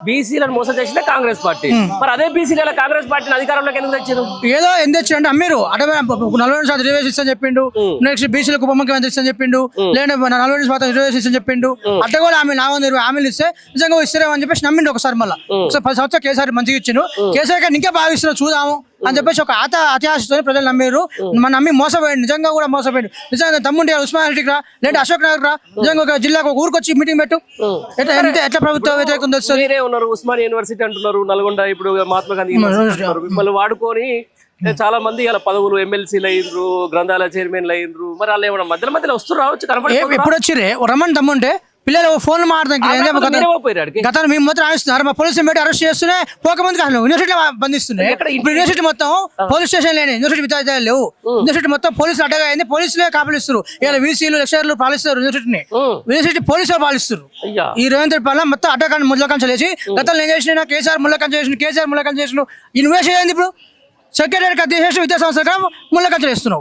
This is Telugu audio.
బీసీలను మోసం చేసిందే కాంగ్రెస్ పార్టీ. మరి అదే బీసీల కాంగ్రెస్ పార్టీని అధికారంలోకి ఎందుకు తెచ్చారు? ఏదో ఎందుకు తెచ్చారు అంటే అమ్మారు అంటే 40% రిజర్వేషన్ అని చెప్పిండు. నెక్స్ట్ బీసీలకు ఉప ముఖ్యమంత్రి ఇస్తాను చెప్పిండు. లేదంటే 40% రిజర్వేషన్ చెప్పిండు. అట్లా కూడా ఆమె 420 హామీలు ఇస్తే నిజంగా ఇస్తారేమని చెప్పేసి నమ్మిండు ఒకసారి. మళ్ళీ 10 సంవత్సరాలు కేసీఆర్ మంచిగా ఇచ్చిండు. కేసీఆర్ గారు ఇంకా బాగా ఇస్తున్నాడు చూద్దాము అని చెప్పేసి ఒక అత్యాశతో ప్రజలు నమ్మారు. మన నమ్మి మోసపోయాడు, నిజంగా కూడా మోసపోయాడు. నిజంగా తమ్ముండి ఉస్మాన్ రెడ్డికి రా, లేదంటే అశోక్ నగర్ రా, నిజంగా ఒక జిల్లాకు ఒక ఊరికి వచ్చి మీటింగ్ పెట్టు. ఎట్లా ప్రభుత్వ వ్యతిరేకం వస్తుంది? మీరే ఉన్నారు, ఉస్మాన్ యూనివర్సిటీ అంటున్నారు, నల్గొండ ఇప్పుడు మహాత్మా గాంధీ మిమ్మల్ని వాడుకొని చాలా మంది ఇలా పదవులు ఎమ్మెల్సీలు అయ్యిండ్రు, గ్రంథాలయ చైర్మన్లు అయ్యిండ్రు. మరి వాళ్ళు ఏమన్నా మధ్యలో వస్తూ రావచ్చు కనపడి ఎప్పుడు వచ్చిరే రమ్మని తమ్ముంటే పిల్లలు ఫోన్ మాట్లాడతానికి గతంలో మేము మొత్తం ఆడిస్తున్నారు. మా పోలీసులు పెట్టి అరెస్ట్ చేస్తూనే పోకముందుకు అసలు యూనివర్సిటీ బంధిస్తున్నాయి. ఇప్పుడు యూనివర్సిటీ మొత్తం పోలీస్ స్టేషన్ లేని యూనివర్సిటీ విద్యాలయాలు లేవు. యూనివర్సిటీ మొత్తం పోలీసులు అడ్డగా అయింది. పోలీసులే కాపాలిస్తారు. ఇలా వీసీలు లెక్చరర్లు పాలిస్తారు యూనివర్సిటీని. యూనివర్సిటీ పోలీసులు పాలిస్తారు. ఈ రేవంత్ రెడ్డి పాలన మొత్తం అడ్డకాన్ని ముళ్ళకంచెలు వేసి గతంలో ఏం చేసిన కేసీఆర్ ముళ్ళకంచె చేసిన యూనివర్సిటీ ఏంది ఇప్పుడు సెక్రటరీ చేసిన విద్యా సంస్థ ముళ్ళకంచెలు వేస్తున్నావు.